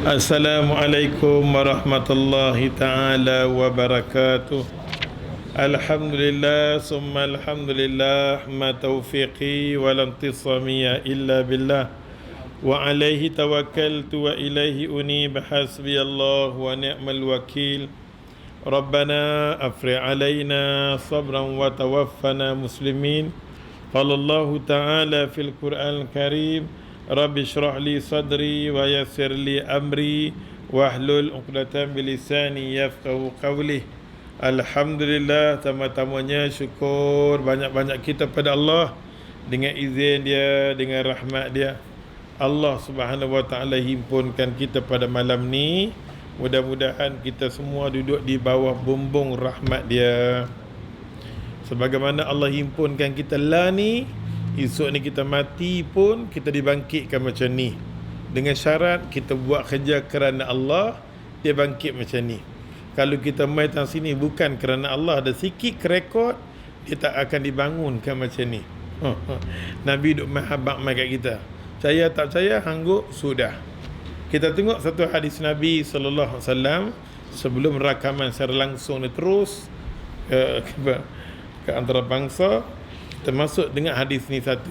Assalamualaikum warahmatullahi ta'ala wabarakatuh. Alhamdulillah summa alhamdulillah, ma taufiqi wa lam tisamiya illa billah, wa alaihi tawakkaltu wa ilaihi unib, hasbiyallah wa ni'mal wakil. Rabbana afri' alaina sabran wa tawaffana muslimin. Qala Allah ta'ala fil Qur'an al-Karim, Rabbi syrah li sadri wa yassir li amri wahlul 'uqdatam bilisani yafqahu qawli. Alhamdulillah, tamat-tamatnya syukur banyak-banyak kita pada Allah. Dengan izin dia, dengan rahmat dia, Allah Subhanahu wa taala himpunkan kita pada malam ni. Mudah-mudahan kita semua duduk di bawah bumbung rahmat dia. Sebagaimana Allah himpunkan kita lah ni, esok ni kita mati pun kita dibangkitkan macam ni. Dengan syarat kita buat kerja kerana Allah, dia bangkit macam ni. Kalau kita main tang sini bukan kerana Allah, ada sikit kerekod, dia tak akan dibangunkan macam ni. Nabi duk mahabak mai kat kita. Percaya tak percaya, hangguk sudah. Kita tengok satu hadis Nabi sallallahu alaihi wasallam sebelum rakaman secara langsung ni terus ke antara bangsa. Termasuk dengan hadis ni satu.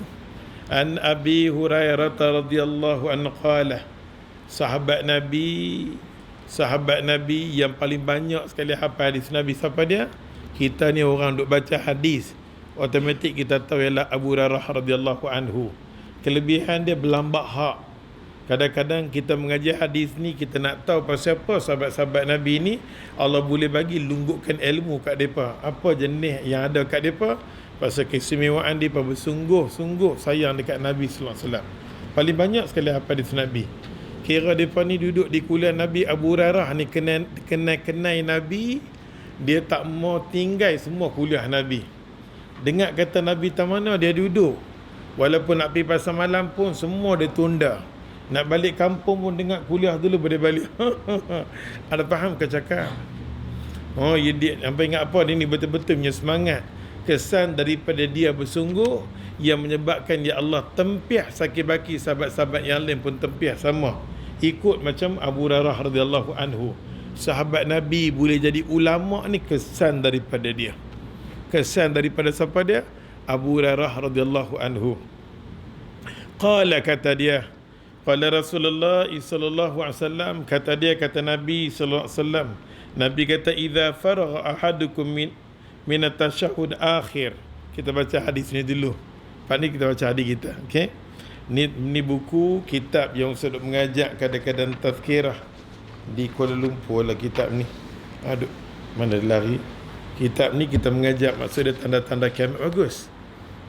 An Abi Hurairah radhiyallahu anhu qala, sahabat Nabi yang paling banyak sekali hafal hadis Nabi, siapa dia? Kita ni orang duk baca hadis, automatik kita tahu ialah Abu Hurairah radhiyallahu anhu. Kelebihan dia berlambak hak. Kadang-kadang kita mengaji hadis ni, kita nak tahu pasal apa sahabat-sahabat Nabi ni, Allah boleh bagi lunggukkan ilmu kat depa. Apa jenis yang ada kat depa? Pasal keistimewaan dia bersungguh-sungguh sayang dekat Nabi sallallahu alaihi wasallam. Paling banyak sekali hafal hadis Nabi. Kira depa ni duduk di kuliah Nabi. Abu Hurairah ni kenai Nabi, dia tak mau tinggal semua kuliah Nabi. Dengar kata Nabi tak mana, dia duduk. Walaupun nak pergi pasar malam pun semua dia tunda. Nak balik kampung pun dengar kuliah dulu boleh balik. Ada faham ke cakap? Oh, dia sampai ingat apa, dia ni betul-betul punya semangat. Kesan daripada dia bersungguh yang menyebabkan ya Allah tempiah sakit baki sahabat-sahabat yang lain pun tempiah sama. Ikut macam Abu Hurairah radhiyallahu anhu. Sahabat Nabi boleh jadi ulama ni kesan daripada dia. Kesan daripada siapa dia? Abu Hurairah radhiyallahu anhu. Qala, kata dia, qala Rasulullah sallallahu alaihi wasallam, kata dia, kata Nabi sallallahu alaihi wasallam, Nabi kata idza faragha ahadukum min at-tashahhud akhir. Kita baca hadis ni dulu. Lepas ni kita baca hadis kita. Okey. Ni buku kitab yang Ustaz mengajak kadang-kadang tazkirah di Kuala Lumpur lah kitab ni. Aduh, mana lari. Kitab ni kita mengajak, maksud dia tanda-tanda kiamat bagus.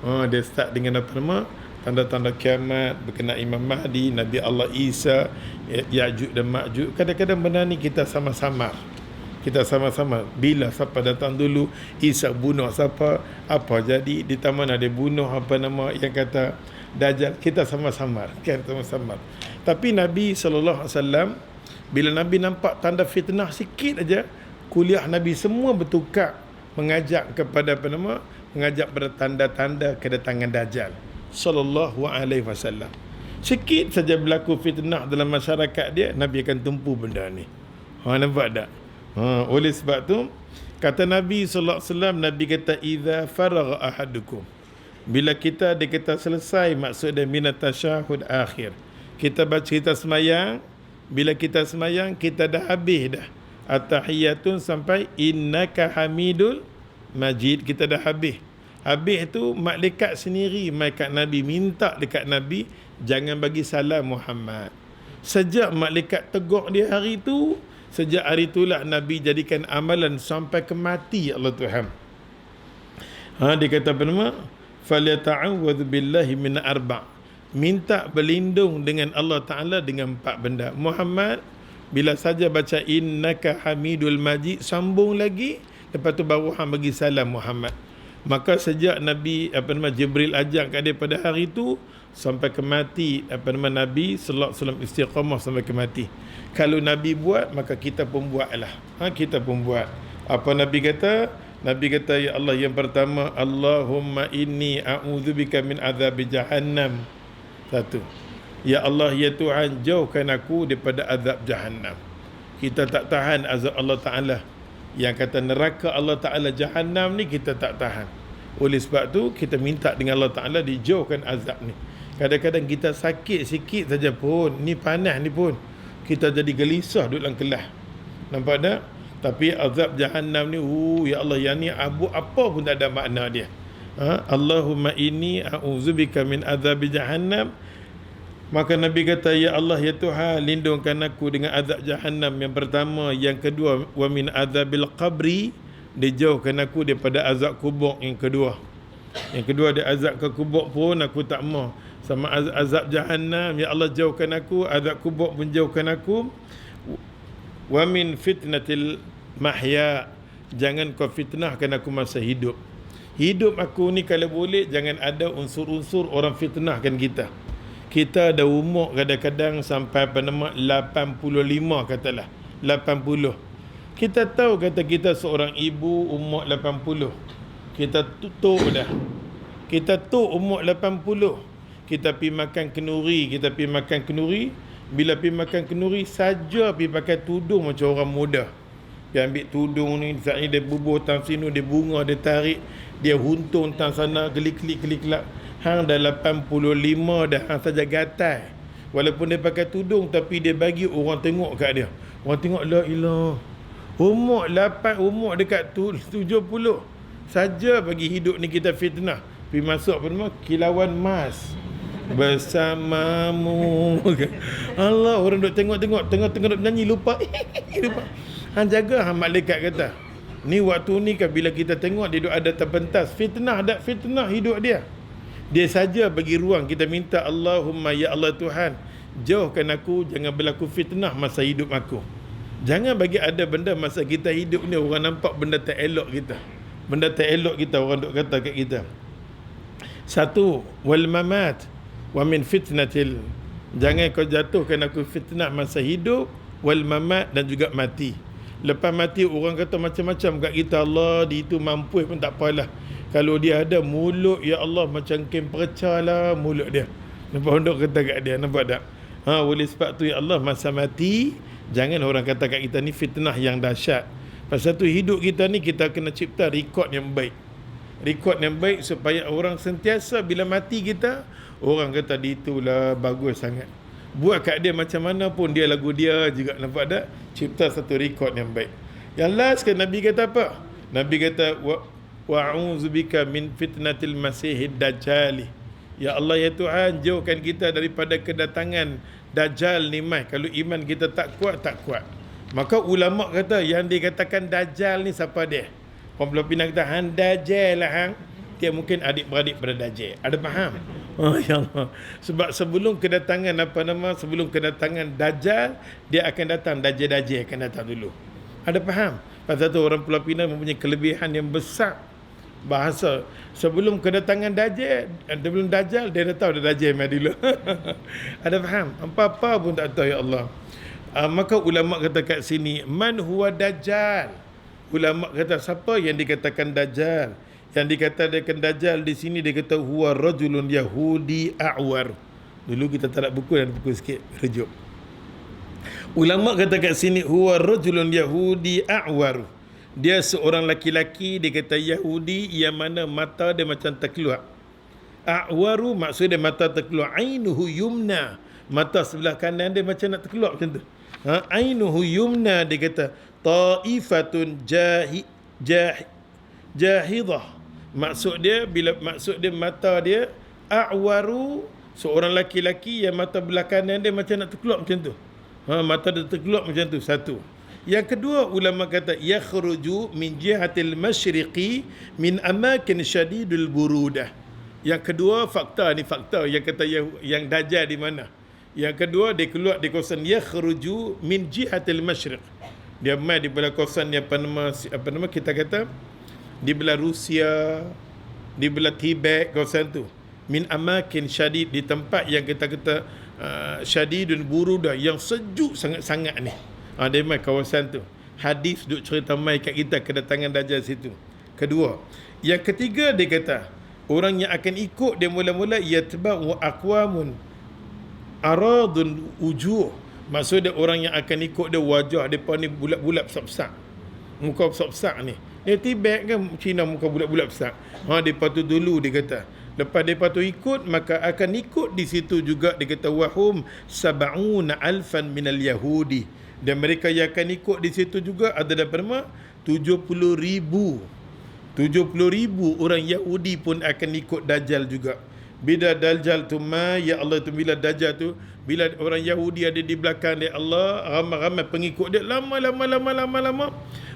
Dia start dengan apa nama? Tanda-tanda kiamat berkenaan Imam Mahdi, Nabi Allah Isa, Ya'juj dan Ma'juj. Kadang-kadang benda ni kita sama-sama. Bila siapa datang dulu, Isa bunuh siapa, apa jadi, di taman ada bunuh apa nama yang kata Dajjal, kita sama-sama kan, sama-sama. Tapi Nabi SAW, bila Nabi nampak tanda fitnah sikit aja, kuliah Nabi semua bertukar mengajak kepada apa nama, mengajak pada tanda-tanda kedatangan Dajjal sallallahu alaihi wasallam. Sikit saja berlaku fitnah dalam masyarakat dia, Nabi akan tumpu benda ni. Nampak tak? Oleh sebab tu kata Nabi sallallahu alaihi wasallam, Nabi kata idza faragha ahadukum, bila kita selesai, maksud dia minat tasyahud akhir, kita baca, kita semayang, bila kita semayang kita dah habis dah at-tahiyatun sampai innaka hamidul majid, kita dah habis tu malaikat sendiri mai kat Nabi, minta dekat Nabi jangan bagi salam Muhammad. Sejak malaikat tegur dia hari tu, sejak hari itulah Nabi jadikan amalan sampai ke mati Allah Tuhan. Dia kata apa nama? Falyata'awwadz billahi min arba'. Minta berlindung dengan Allah Ta'ala dengan 4 benda. Muhammad, bila saja baca innaka hamidul majid, sambung lagi, lepas tu baru hang bagi salam Muhammad. Maka sejak Nabi Jibril ajak kat dia pada hari itu sampai ke mati, Nabi sallallahu alaihi wasallam istiqamah sampai ke mati. Kalau Nabi buat, maka kita pun buatlah. Kita pun buat. Apa Nabi kata? Nabi kata, ya Allah, yang pertama, Allahumma inni a'udzubika min azab jahannam. Satu. Ya Allah, ya Tuhan, jauhkan aku daripada azab Jahannam. Kita tak tahan azab Allah Ta'ala. Yang kata neraka Allah Ta'ala Jahannam ni kita tak tahan. Oleh sebab tu kita minta dengan Allah Ta'ala dijauhkan azab ni. Kadang-kadang kita sakit sikit saja pun, ni panas ni pun, kita jadi gelisah duduk dalam kelas. Nampak tak? Tapi azab Jahannam ni, ya Allah, yang ni apa pun tak ada makna dia. Allahumma inni a'udzubika min azabi Jahannam. Maka Nabi kata, ya Allah, ya Tuhan, lindungkan aku dengan azab Jahannam yang pertama. Yang kedua, wa min azabil qabri, dijauhkan aku daripada azab kubur yang kedua. Yang kedua, dia azab ke kubur pun aku tak mau. Sama azab Jahannam, ya Allah, jauhkan aku. Azab kubur pun jauhkan aku. Wa min fitnatil mahya, jangan kau fitnahkan aku masa hidup. Hidup aku ni kalau boleh jangan ada unsur-unsur orang fitnahkan kita. Kita ada umur kadang-kadang sampai 85 katalah, 80. Kita tahu kata kita seorang ibu umur 80. Kita tutup dah. Kita tu umur 80. Kita pergi makan kenuri, bila pergi makan kenuri saja pergi pakai tudung macam orang muda. Dia ambil tudung ni, saat ni dia bubuh tang sini, dia bunga, dia tarik, dia huntung tang sana, gelik-gelik. Hang dah 85 dah, hang saja gatal. Walaupun dia pakai tudung, tapi dia bagi orang tengok kat dia. Orang tengok, la ilah. Umur dekat 70 saja bagi hidup ni kita fitnah. Pergi masuk apa nama? Kilauan Mas bersamamu. Allah, orang duk tengok-tengok, tengok nyanyi lupa. Lupa. Hang jaga, hang malaikat kata. Ni waktu ni kan bila kita tengok dia duk ada terpentas, fitnah hidup dia. Dia saja bagi ruang kita minta, Allahumma ya Allah Tuhan, jauhkan aku, jangan berlaku fitnah masa hidup aku. Jangan bagi ada benda masa kita hidup ni orang nampak benda tak elok kita. Benda tak elok kita, orang duk kata kat kita. Satu, wal mamat wa min fitnatil, jangan kau jatuhkan aku fitnah masa hidup, wal mamat, dan juga mati. Lepas mati orang kata macam-macam kat kita, Allah di itu mampu pun tak apalah. Kalau dia ada mulut, ya Allah, macam kem perca lah mulut dia. Nampak orang kata kat dia, nampak tak? Oleh sebab tu ya Allah, masa mati jangan orang kata kat kita ni fitnah yang dahsyat. Pasal tu hidup kita ni kita kena cipta rekod yang baik. Rekod yang baik supaya orang sentiasa bila mati kita, orang kata ditulah bagus sangat. Buat kat dia macam mana pun dia lagu dia juga, nampak tak? Cipta satu rekod yang baik. Yang last kan Nabi kata apa? Nabi kata wa'udzubika min fitnatil masihid dajjal. Ya Allah, ya Tuhan, jauhkan kita daripada kedatangan Dajjal ni mai. Kalau iman kita tak kuat. Maka ulama kata yang dikatakan Dajjal ni siapa dia? Orang Pulau Pinang kata hang Dajjal lah hang. Dia mungkin adik-beradik pada Dajjal. Ada faham? Ya Allah. Sebab sebelum kedatangan Dajjal, dia akan datang Dajjal akan datang dulu. Ada faham? Pasal tu orang Pulau Pinang mempunyai kelebihan yang besar bahasa. Sebelum kedatangan Dajjal, dia dah tahu dah Dajjal mai dulu. Ada faham? Apa-apa pun tak tahu, ya Allah. Maka ulama kata kat sini, man huwa Dajjal. Ulama kata siapa yang dikatakan Dajjal? Yang dikatakan Dajjal di sini dia kata huwa rajulun yahudi a'war. Dulu kita tak ada buku, dan buku sikit rujuk. Ulama kata kat sini huwa rajulun yahudi a'war. Dia seorang laki-laki, dia kata Yahudi yang mana mata dia macam terkeluar. A'waru maksud dia mata terkeluar. Ainuhu yumna, mata sebelah kanan dia macam nak terkeluar macam tu. Ainuhu yumna, dia kata ta'ifatun jahidah. Maksud dia mata dia a'waru, seorang laki-laki yang mata belah kanan dia macam nak terkeluar macam tu. Mata dia terkeluar macam tu, satu. Yang kedua, ulama kata yakhruju min jihatil masyriqi min amakin syadidul burudah. Yang kedua, fakta yang kata yang Dajjal di mana. Yang kedua, dia keluar di kawasan yakhruju min jihatil masyriq. Dia mai di belah kawasan yang apa nama kita kata di belah Rusia, di belah Tibet, kawasan tu. Min amakin syadid, di tempat yang kita kata syadidun burudah, yang sejuk sangat-sangat ni. Dia mai kawasan tu. Hadis duk cerita mai kat kita kedatangan Dajjal situ. Kedua. Yang ketiga, dia kata orang yang akan ikut dia mula-mula yatba'u aqwamun aradun wujuh, maksud dia orang yang akan ikut dia wajah depa ni bulat-bulat besar-besar, muka besar-besar ni. Dia Tibet kan Cina muka bulat-bulat besar. Depa tu dulu dia kata. Lepas depa tu ikut, maka akan ikut di situ juga dia kata wahum sab'una alfan minal yahudi. Dan mereka yang akan ikut di situ juga ada daripada 70,000 orang Yahudi pun akan ikut Dajjal juga. Bila Dajjal tu ya Allah tu, bila Dajjal tu, bila orang Yahudi ada di belakang dia, Allah ramai-ramai pengikut dia, lama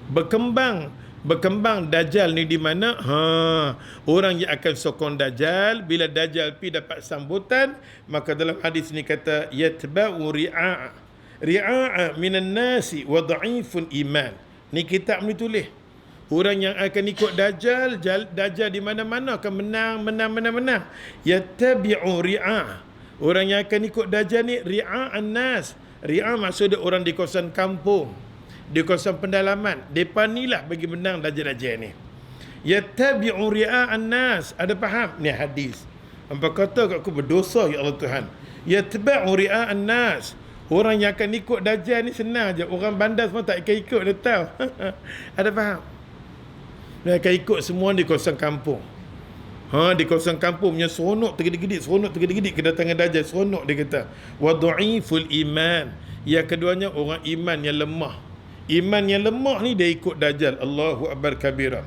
berkembang Dajjal ni di mana? Orang yang akan sokong Dajjal, bila Dajjal pi dapat sambutan, maka dalam hadis ni kata yatba'u ri'a minan nasi wa dha'ifun iman. Ni kitab ni tulis. Orang yang akan ikut Dajjal di mana-mana akan menang. Yattabi'u ri'a. Orang yang akan ikut Dajjal ni ri'a'an nas. Ri'a maksud dia orang di kawasan kampung, di kawasan pendalaman. Depa ni lah bagi menang Dajjal ni. Yattabi'u ri'a'an nas. Ada faham? Ni hadis. Hampa kata kat aku berdosa ya Allah Tuhan. Yattabi'u ri'a'an nas. Orang yang akan ikut Dajjal ni senang je. Orang bandar semua tak ikut, dia tahu. Ada faham? Dia akan ikut semua di kawasan kampung. Di kawasan kampung punya seronok tergedit kedatangan Dajjal, seronok dia kata. Wa dha'iful iman. Yang keduanya orang iman yang lemah. Iman yang lemah ni dia ikut Dajjal. Allahu akbar kabira.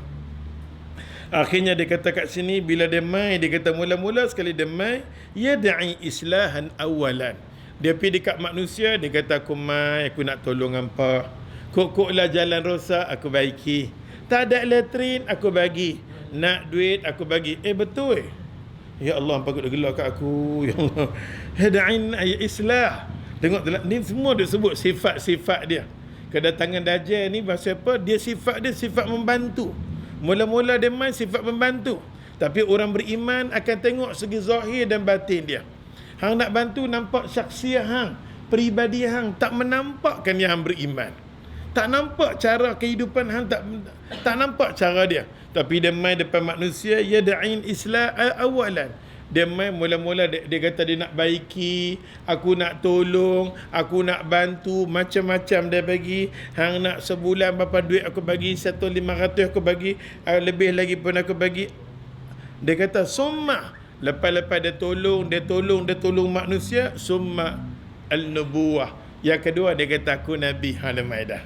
Akhirnya dia kata kat sini, bila dia mai, dia kata mula-mula sekali dia mai, yad'i islahan awalan. Dia pergi dekat manusia, dia kata aku mai, aku nak tolong hampa. Kok lah jalan rosak, aku baiki. Tak ada elektrik, aku bagi. Nak duit, aku bagi. Betul. Ya Allah, hampa dah gelak kat aku. Ya Allah. Hada'in ay islah. Tengok, ni semua dia sebut sifat-sifat dia. Kedatangan Dajjal ni bahasa apa? Dia sifat membantu. Mula-mula dia main sifat membantu. Tapi orang beriman akan tengok segi zahir dan batin dia. Hang nak bantu nampak syaksiah hang, peribadi hang, tak menampakkan yang hang beriman. Tak nampak cara kehidupan hang, tak nampak cara dia. Tapi dia main depan manusia, yad'in islah awalan. Dia main mula-mula dia kata dia nak baiki, aku nak tolong, aku nak bantu, macam-macam dia bagi. Hang nak sebulan berapa duit aku bagi, 1,500 aku bagi, lebih lagi pun aku bagi. Dia kata summa, lepas-lepas dia tolong manusia, summa al-nubuwah. Yang kedua dia kata aku nabi. Al-Maidah.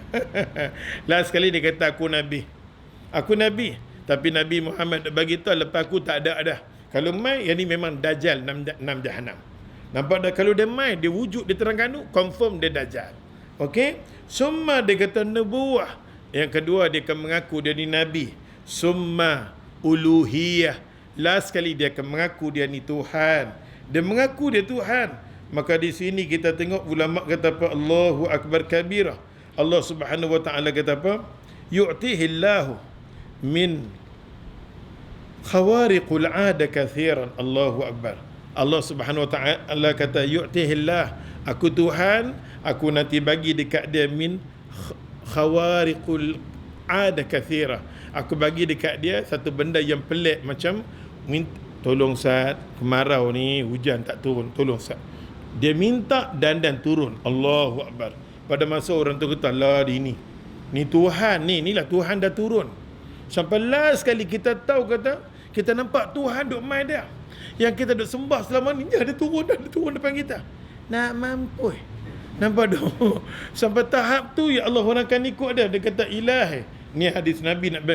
Last sekali dia kata aku nabi. Tapi Nabi Muhammad bagi tahu lepas aku tak ada dah. Kalau mai yang ni memang Dajjal 6 jahanam. Nampak dah, kalau dia mai, dia wujud dia terangkan tu, confirm dia Dajjal. Okey? Summa dia kata nubuwah. Yang kedua dia akan mengaku dia ni nabi. Summa uluhiyah. Last sekali dia akan mengaku dia ni Tuhan. Dia mengaku dia Tuhan. Maka di sini kita tengok ulama kata apa? Allahu akbar kabira. Allah Subhanahu wa taala kata apa? Yu'tihillahu min khawariqul 'ada kathiran. Allahu akbar. Allah Subhanahu wa taala kata yu'tihillah, aku Tuhan, aku nanti bagi dekat dia min khawariqul 'ada kathira. Aku bagi dekat dia satu benda yang pelik, macam tolong Ustaz, kemarau ni hujan tak turun, tolong Ustaz. Dia minta dan turun. Allahu akbar. Pada masa orang tu kata lah ni Tuhan ni, inilah Tuhan dah turun. Sampai last sekali kita tahu, kata kita nampak Tuhan duk main dia. Yang kita duk sembah selama ni, dia turun depan kita. Nak mampu. Nampak tu. Sampai tahap tu ya Allah orang akan ikut dia. Dia kata ilahi. Ni hadis Nabi nak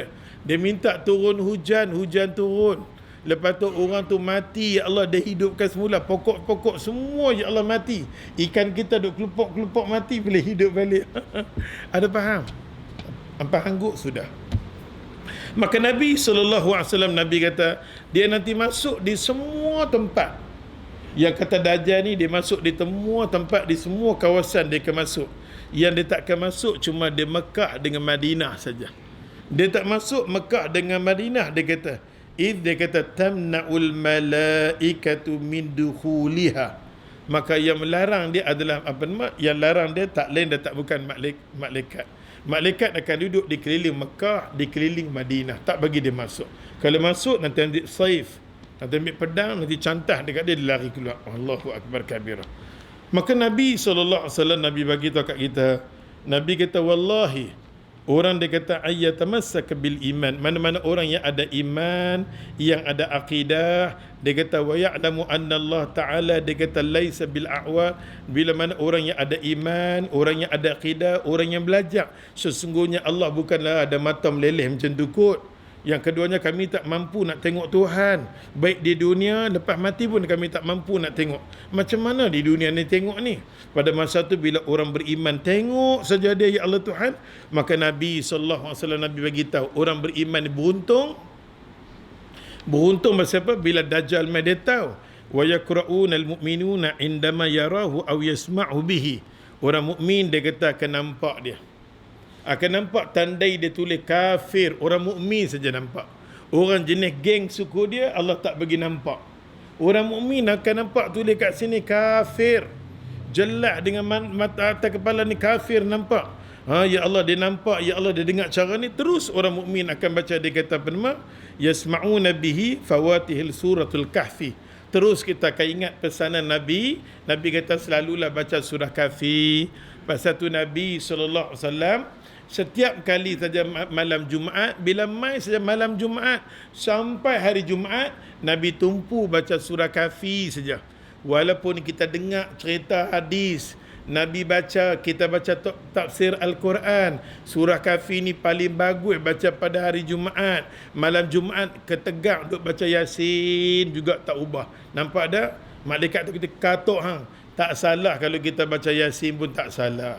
dia minta turun hujan turun. Lepas tu orang tu mati, ya Allah dia hidupkan semula. Pokok-pokok semua ya Allah mati. Ikan kita duk kelupok mati, boleh hidup balik. Ada faham? Apa hangguk sudah. Maka Nabi SAW, Nabi kata dia nanti masuk di semua tempat. Yang kata Dajjal ni, dia masuk di semua tempat, di semua kawasan dia akan masuk. Yang dia tak akan masuk cuma di Mekah dengan Madinah saja. Dia tak masuk Mekah dengan Madinah. Dia kata tamna'ul malaikatu min dukhuliha. Maka yang melarang dia adalah apa nama? Yang larang dia tak lain dan tak bukan malaikat. Malaikat akan duduk di keliling Mekah, di keliling Madinah, tak bagi dia masuk. Kalau masuk nanti ambil saif, nanti ambil pedang, nanti cantah dekat dia, dia lari keluar. Allahu akbar kabira. Maka Nabi SAW, Nabi bagi tahu kat kita, Nabi kata wallahi, orang dia kata ayyatamassaka bil iman, mana-mana orang yang ada iman, yang ada akidah, dia kata wa ya'lamu anna Allah Ta'ala, dia kata laisa bil a'wa, bila mana orang yang ada iman, orang yang ada akidah, orang yang belajar, sesungguhnya Allah bukanlah ada mata meleleh macam tu kot. Yang keduanya, kami tak mampu nak tengok Tuhan, baik di dunia, lepas mati pun kami tak mampu nak tengok. Macam mana di dunia ni tengok ni? Pada masa tu bila orang beriman tengok saja dia, ya Allah Tuhan, maka Nabi SAW, Nabi bagi tahu orang beriman ni beruntung. Beruntung pasal apa? Bila Dajjal mai dia tahu, wa yakra'una al-mu'minuna indama yarahu aw yasma'u bihi. Orang mukmin dia kata akan nampak dia, akan nampak tandai dia tulis kafir. Orang mukmin saja nampak. Orang jenis geng suku dia, Allah tak bagi nampak. Orang mukmin akan nampak tulis kat sini kafir, jelas dengan mata atas kepala ni kafir nampak. Ya Allah, dia nampak, ya Allah, dia dengar cara ni. Terus orang mukmin akan baca, dia kata apa nama? Yasma'una bihi fawatihil suratul kahfi. Terus kita akan ingat pesanan Nabi. Nabi kata selalulah baca surah Kahfi. Pasal tu Nabi SAW setiap kali saja malam Jumaat, bila mai saja malam Jumaat sampai hari Jumaat, Nabi tumpu baca surah Kahfi saja. Walaupun kita dengar cerita hadis, Nabi baca, kita baca tafsir Al-Quran, surah Kahfi ni paling bagus baca pada hari Jumaat. Malam Jumaat ketegak duk baca Yasin juga tak ubah. Nampak tak? Malaikat tu kita katuk hang. Tak salah kalau kita baca Yasin pun tak salah.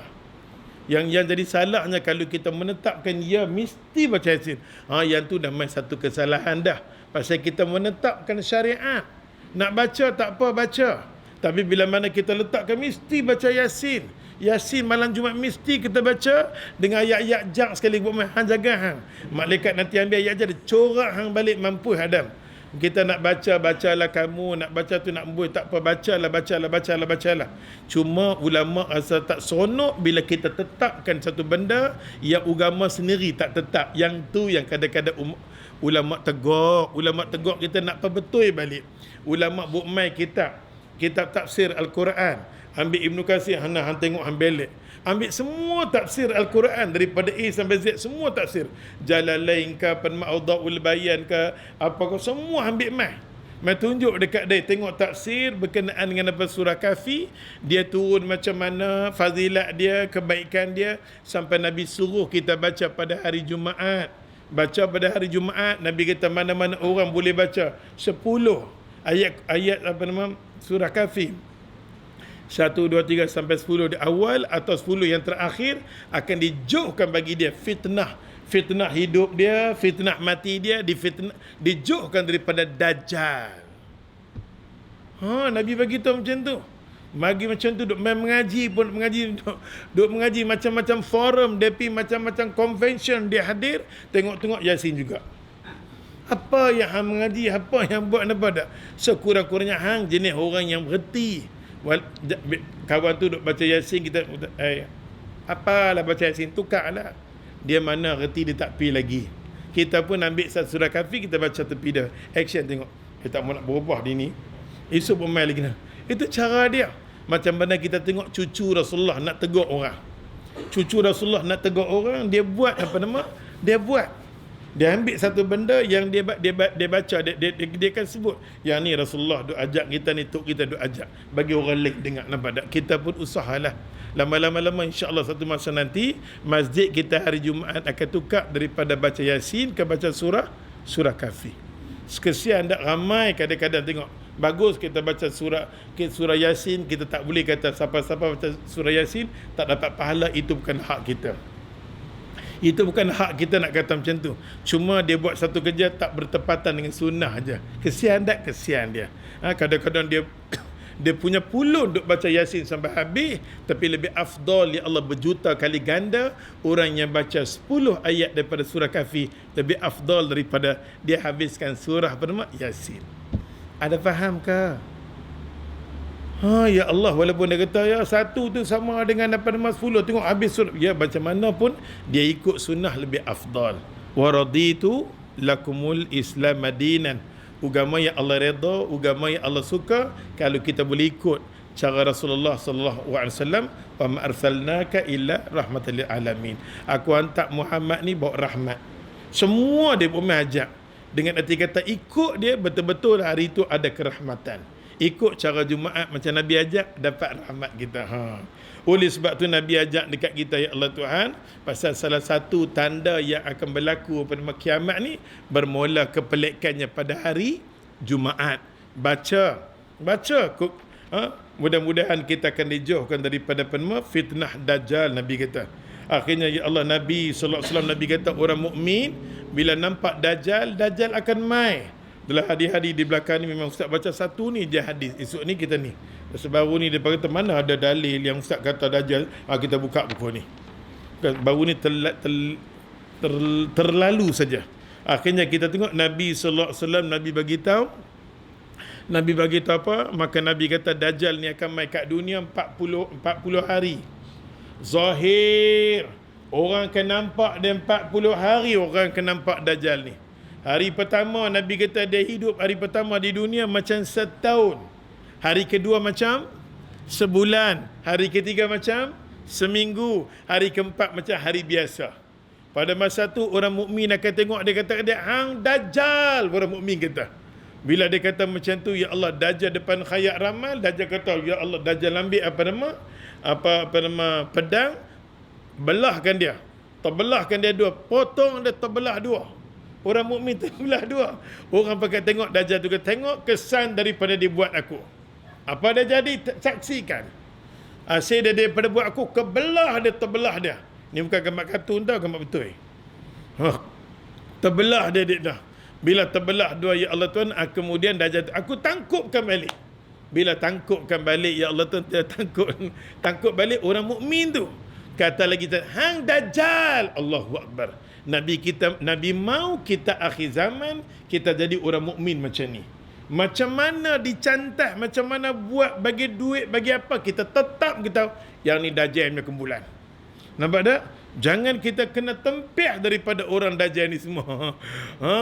Yang jadi salahnya kalau kita menetapkan ya mesti baca Yasin. Yang tu dah main satu kesalahan dah. Pasal kita menetapkan syariat. Nak baca tak apa baca. Tapi bila mana kita letakkan mesti baca Yasin. Yasin malam Jumaat mesti kita baca dengan ayat-ayat jak sekali buat main. Hang jaga hang. Malaikat nanti ambil ayat je, corak hang balik, mampu Adam. Kita nak baca, bacalah kamu. Nak baca tu nak membuih, tak apa, bacalah. Cuma ulama' rasa tak seronok bila kita tetapkan satu benda yang agama sendiri tak tetap. Yang tu yang kadang-kadang ulama' tegur kita nak perbetul balik. Ulama' buat mai kitab tafsir Al-Quran. Ambil Ibn Katsir, hang tengok hang belek. Ambil semua tafsir Al-Quran daripada A sampai Z, semua tafsir. Jalalain ke, Ma'udha'ul Bayan ke, apa ke, semua ambil mai. Mai tunjuk dekat dia, tengok tafsir berkenaan dengan apa surah Kahfi, dia turun macam mana, fazilat dia, kebaikan dia, sampai Nabi suruh kita baca pada hari Jumaat. Baca pada hari Jumaat, Nabi kata mana-mana orang boleh baca 10 ayat apa nama surah Kahfi. 1, 2, 3 sampai 10 di awal atau 10 yang terakhir akan dijauhkan bagi dia fitnah hidup dia, fitnah mati dia, dijauhkan daripada Dajjal. Nabi bagi tahu macam tu. Bagi macam tu, duk main mengaji pun duk mengaji macam-macam forum, depi macam-macam convention dia hadir, tengok-tengok Yasin juga. Apa yang hang mengaji, apa yang buat apa tak? Sekurang-kurangnya hang jenis orang yang berhenti. Kawan tu duk baca Yasin, kita apalah baca Yasin, tukarlah. Dia mana reti, dia tak pi lagi. Kita pun ambil satu surah Kahfi, kita baca tepi dia. Action tengok. Kita mau nak berubah dia ni. Esok pun main lagi. Itu cara dia. Macam mana kita tengok cucu Rasulullah nak tegur orang. Cucu Rasulullah nak tegur orang, dia buat apa nama? Dia ambil satu benda yang dia baca, dia akan sebut yang ni Rasulullah duk ajak kita ni, tok kita duk ajak, bagi orang lain dengar. Nampak tak? Kita pun usahalah. Lama-lama insya-Allah satu masa nanti masjid kita hari Jumaat akan tukar daripada baca Yasin ke baca surah Kahfi. Kesian tak ramai kadang-kadang tengok bagus kita baca surah Yasin, kita tak boleh kata siapa-siapa baca surah Yasin tak dapat pahala. Itu bukan hak kita. Itu bukan hak kita nak kata macam tu. Cuma dia buat satu kerja tak bertepatan dengan sunnah aja. Kesian tak? Kesian dia. Kadang-kadang dia punya puluh duk baca Yasin sampai habis, tapi lebih afdal ya Allah berjuta kali ganda orang yang baca 10 ayat daripada surah Kahfi, lebih afdal daripada dia habiskan surah bernama Yasin. Ada faham ke? Ya Allah, walaupun dia kata ya satu tu sama dengan apa nama 10, tengok habis surah. Ya macam mana pun dia ikut sunnah lebih afdal. Wa raditu lakumul Islam madinan. Agama yang Allah redha, agama yang Allah suka, kalau kita boleh ikut cara Rasulullah sallallahu alaihi wasallam, wa ma arsalnaka illa rahmatan lil alamin. Aku hantar Muhammad ni bawa rahmat. Semua dia Umi ajak dengan erti kata ikut dia betul-betul hari itu ada kerahmatan. Ikut cara Jumaat macam Nabi ajak, dapat rahmat kita. Oleh sebab tu Nabi ajak dekat kita, ya Allah Tuhan, pasal salah satu tanda yang akan berlaku pada kiamat ni bermula kepelikannya pada hari Jumaat. Baca. Mudah-mudahan kita akan dijauhkan daripada fitnah Dajjal. Nabi kata, akhirnya ya Allah, Nabi sallallahu alaihi wasallam, Nabi kata orang mukmin bila nampak Dajjal akan mai. Dalam hadis-hadis di belakang ni memang Ustaz baca satu ni je hadis. Esok ni kita ni. Sebaru ni dia kata mana ada dalil yang Ustaz kata Dajjal. Kita buka buku ni. Baru ni terlalu saja. Akhirnya kita tengok Nabi sallallahu alaihi wasallam, Nabi bagi tahu apa? Maka Nabi kata Dajjal ni akan mai kat dunia 40 hari. Zahir. Orang akan nampak dia 40 hari orang akan nampak Dajjal ni. Hari pertama Nabi kata dia hidup hari pertama di dunia macam setahun. Hari kedua macam sebulan. Hari ketiga macam seminggu. Hari keempat macam hari biasa. Pada masa tu orang mukmin akan tengok, dia kata dia hang Dajjal. Orang mukmin kata. Bila dia kata macam tu, ya Allah, Dajjal depan khayak ramal, Dajjal kata, ya Allah, Dajjal ambil apa nama pedang, belahkan dia. Terbelahkan dia dua, potong dia terbelah dua. Orang mukmin terbelah dua. Orang pakai tengok Dajjal tu, tengok kesan daripada dia buat aku. Apa dia jadi? Saksikan. Asyik dia daripada buat aku, kebelah dia, terbelah dia. Ni bukan gambar kartun tau, gambar betul. Terbelah dia dah. Bila terbelah dua, ya Allah Tuhan, kemudian Dajjal tu, aku tangkupkan balik. Bila tangkupkan balik, ya Allah Tuhan, dia tangkup balik orang mukmin tu. Kata lagi, hang Dajjal. Allahu Akbar. Nabi mau kita akhir zaman, kita jadi orang mukmin macam ni. Macam mana dicantas, macam mana buat, bagi duit, bagi apa, kita tetap kita, yang ni Dajjal punya kumpulan. Nampak tak? Jangan kita kena tempiah daripada orang Dajjal ni semua.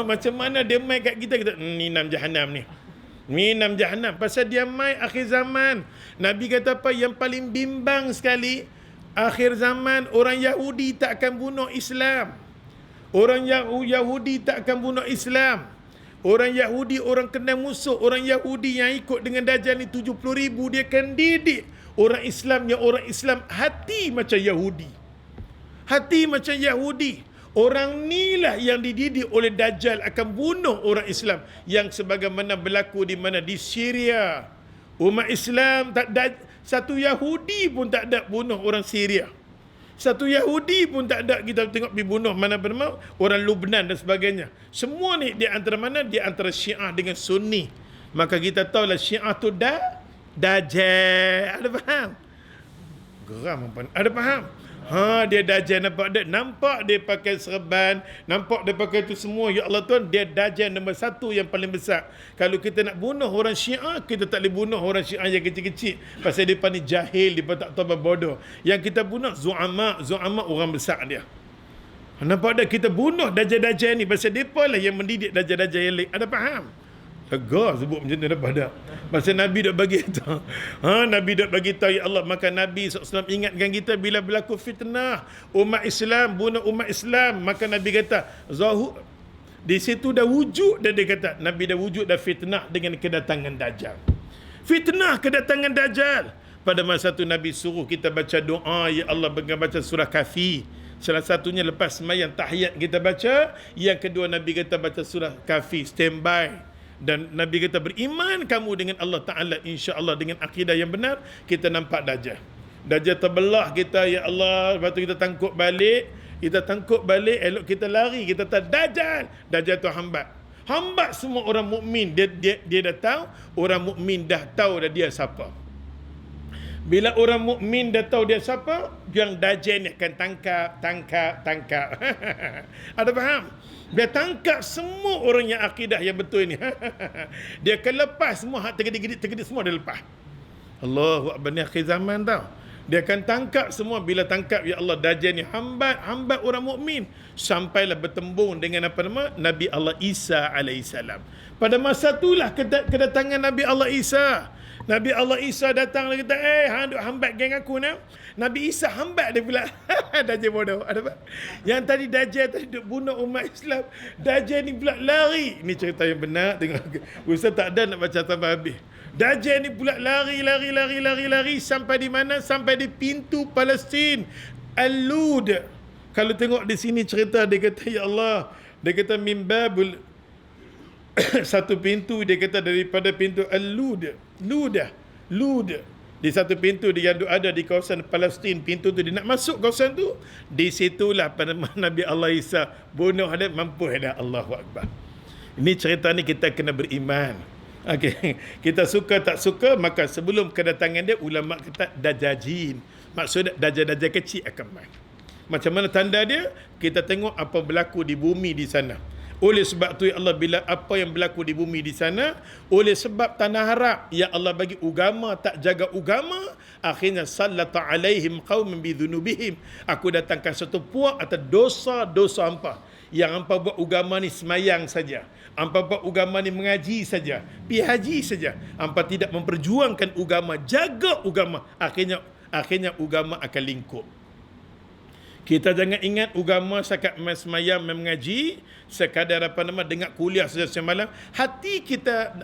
Macam mana dia mai kat kita, ni nam jahanam ni. Ni nam jahanam. Pasal dia mai akhir zaman. Nabi kata apa? Yang paling bimbang sekali, akhir zaman orang Yahudi tak akan bunuh Islam. Orang Yahudi tak akan bunuh Islam. Orang Yahudi, orang kena musuh. Orang Yahudi yang ikut dengan Dajjal ni 70,000, dia akan didik orang Islam yang orang Islam hati macam Yahudi. Hati macam Yahudi. Orang ni lah yang dididik oleh Dajjal akan bunuh orang Islam. Yang sebagaimana berlaku di mana? Di Syria. Umat Islam satu Yahudi pun tak ada bunuh orang Syria. Satu Yahudi pun tak ada kita tengok pergi bunuh mana-mana orang Lubnan dan sebagainya. Semua ni di antara mana? Di antara Syiah dengan Sunni. Maka kita tahulah Syiah tu Dajjal. Ada faham? Geram apa? Ada faham? Dia Dajjal, nampak dia pakai serban, nampak dia pakai tu semua. Ya Allah Tuhan, dia Dajjal nombor satu yang paling besar. Kalau kita nak bunuh orang Syiah, kita tak boleh bunuh orang Syiah yang kecil-kecil. Pasal mereka ni jahil, mereka tak tahu bodoh. Yang kita bunuh Zu'ama orang besar dia. Nampak tak? Kita bunuh Dajjal-Dajjal ni. Pasal mereka lah yang mendidik Dajjal-Dajjal yang lain. Ada faham? Lega sebut macam tu dapat tak? Masa Nabi dah bagi tahu. Nabi dah bagi tahu, ya Allah. Maka Nabi SAW ingatkan kita bila berlaku fitnah umat Islam, bunuh umat Islam, maka Nabi kata di situ dah wujud, dan dia kata Nabi dah wujud dah fitnah dengan kedatangan Dajjal. Fitnah kedatangan Dajjal. Pada masa tu Nabi suruh kita baca doa, ya Allah, baca surah Kahfi. Salah satunya lepas sembahyang tahiyat kita baca. Yang kedua Nabi kata baca surah Kahfi, standby. Dan Nabi kata beriman kamu dengan Allah Ta'ala, insya-Allah dengan akidah yang benar, kita nampak Dajjal. Dajjal terbelah kita, ya Allah. Lepas tu kita tangkuk balik, elok kita lari, kita kata Dajjal tu hambat semua orang mukmin. Dia dah tahu, orang mukmin dah tahu dah dia siapa. Bila orang mukmin dah tahu dia siapa, yang Dajjal ni akan tangkap. Ada faham? Dia tangkap semua orang yang akidah yang betul ni. Dia akan lepas semua hak tergedik semua dia lepas. Allahu Akbar, ni akhir zaman tau. Dia akan tangkap semua. Bila tangkap, ya Allah, Dajjal ni hambat orang mukmin. Sampailah bertembung dengan apa nama? Nabi Allah Isa alaihissalam. Pada masa itulah kedatangan Nabi Allah Isa. Nabi Allah Isa datang dia kata, hang duk hambat geng aku nak. Nabi Isa hambat dia pula. Dajjal bodoh. Ada apa? Yang tadi Dajjal tadi duk bunuh umat Islam. Dajjal ni pula lari. Ni cerita yang benar. Tengok. Ustaz tak ada nak baca tambah habis. Dajjal ni pula lari sampai di mana? Sampai di pintu Palestin. Al-Lud. Kalau tengok di sini cerita dia kata, ya Allah, dia kata mimbabul satu pintu, dia kata daripada pintu Al-Lud. Lud. Di satu pintu dia yang ada di kawasan Palestin, pintu tu dia nak masuk kawasan tu, di situlah pada Nabi Allah Isa bunuh dia, mampu ada. Allahu Akbar. Ini cerita ni kita kena beriman. Okey, kita suka tak suka, maka sebelum kedatangan dia ulama kata dajajin. Maksudnya dajjal-dajjal kecil akan main. Macam mana tanda dia? Kita tengok apa berlaku di bumi di sana. Oleh sebab tu ya Allah, bila apa yang berlaku di bumi di sana, oleh sebab tanah Arab ya Allah bagi agama tak jaga agama, akhirnya sallata alaihim qauman bidzunubihim. Aku datangkan satu puak atas dosa-dosa hampa. Yang hampa buat agama ni semayang saja, hampa buat agama ni mengaji saja, pi haji saja, hampa tidak memperjuangkan agama, jaga agama, akhirnya agama akan lingkup. Kita jangan ingat agama sekat semayang mengaji, sekadar dengar kuliah saja semalam. Hati kita,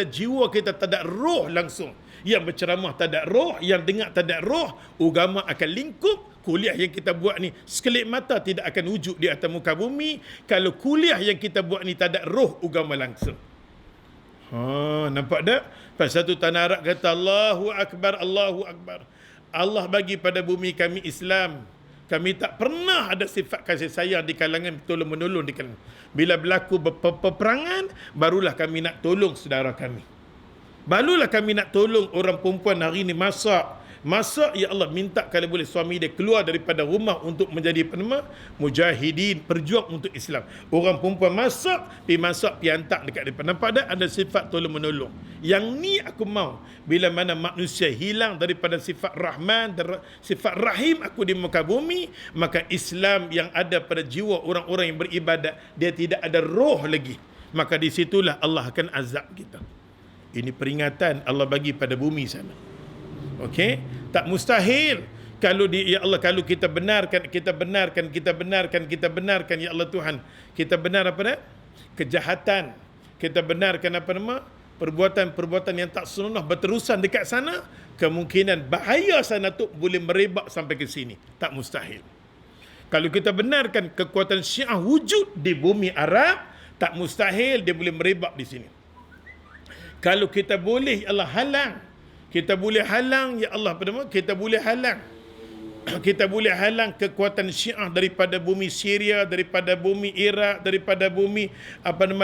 jiwa kita tak ada roh langsung. Yang berceramah tak ada roh, yang dengar tak ada roh, agama akan lingkup. Kuliah yang kita buat ni sekelip mata tidak akan wujud di atas muka bumi. Kalau kuliah yang kita buat ni tak ada roh agama langsung. Nampak tak? Pasal tu tanah Arab kata Allahu Akbar, Allahu Akbar. Allah bagi pada bumi kami Islam. Kami tak pernah ada sifat kasih sayang di kalangan tolong-menolong di kalangan. Bila berlaku peperangan, barulah kami nak tolong saudara kami. Barulah kami nak tolong orang perempuan hari ni masak, ya Allah, minta kalau boleh suami dia keluar daripada rumah untuk menjadi mujahidin, berjuang untuk Islam. Orang perempuan masak, pergi hantar dekat depan. Nampak tak? Ada sifat tolong menolong. Yang ni aku mau, bila mana manusia hilang daripada sifat Rahman dan sifat Rahim aku di muka bumi, maka Islam yang ada pada jiwa orang-orang yang beribadat, dia tidak ada roh lagi. Maka di situlah Allah akan azab kita. Ini peringatan Allah bagi pada bumi sana. Okey, tak mustahil kalau ya Allah, kalau kita benarkan ya Allah Tuhan, kita benar apa dah? Kejahatan. Kita benarkan perbuatan-perbuatan yang tak senonoh berterusan dekat sana, kemungkinan bahaya sana tu boleh merebak sampai ke sini. Tak mustahil. Kalau kita benarkan kekuatan Syiah wujud di bumi Arab, tak mustahil dia boleh merebak di sini. Kalau kita boleh ya Allah halang, kita boleh halang ya Allah, kita boleh halang kekuatan Syiah daripada bumi Syria, daripada bumi Iraq, daripada bumi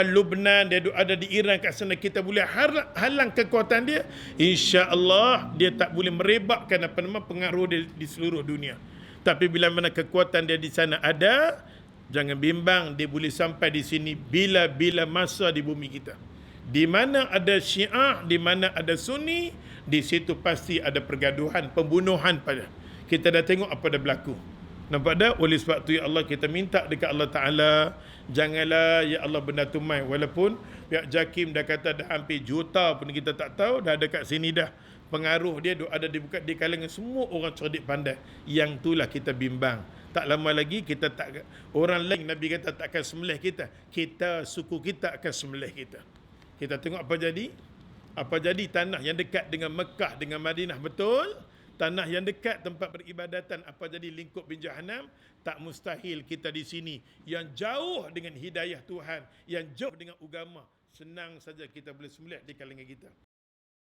Lubnan, dia ada di Iran kat sana. Kita boleh halang kekuatan dia, insya-Allah dia tak boleh merebakkan pengaruh dia di seluruh dunia. Tapi bila mana kekuatan dia di sana ada, jangan bimbang dia boleh sampai di sini bila masa di bumi kita. Di mana ada Syiah, di mana ada Sunni, di situ pasti ada pergaduhan, pembunuhan pada. Kita dah tengok apa dah berlaku. Nampak tak? Oleh sebab tu ya Allah, kita minta dekat Allah Ta'ala, janganlah ya Allah benda tu main. Walaupun pihak JAKIM dah kata dah hampir juta pun kita tak tahu, dah ada kat sini dah. Pengaruh dia ada di kalangan semua orang cerdik pandai. Yang itulah kita bimbang. Tak lama lagi kita tak, orang lain Nabi kata tak akan sembelih kita. Suku kita akan sembelih kita. Kita tengok apa jadi. Apa jadi tanah yang dekat dengan Mekah, dengan Madinah, betul? Tanah yang dekat tempat peribadatan, apa jadi lingkup bin Jahannam? Tak mustahil kita di sini yang jauh dengan hidayah Tuhan, yang jauh dengan agama, senang saja kita boleh sembelih di kalangan kita.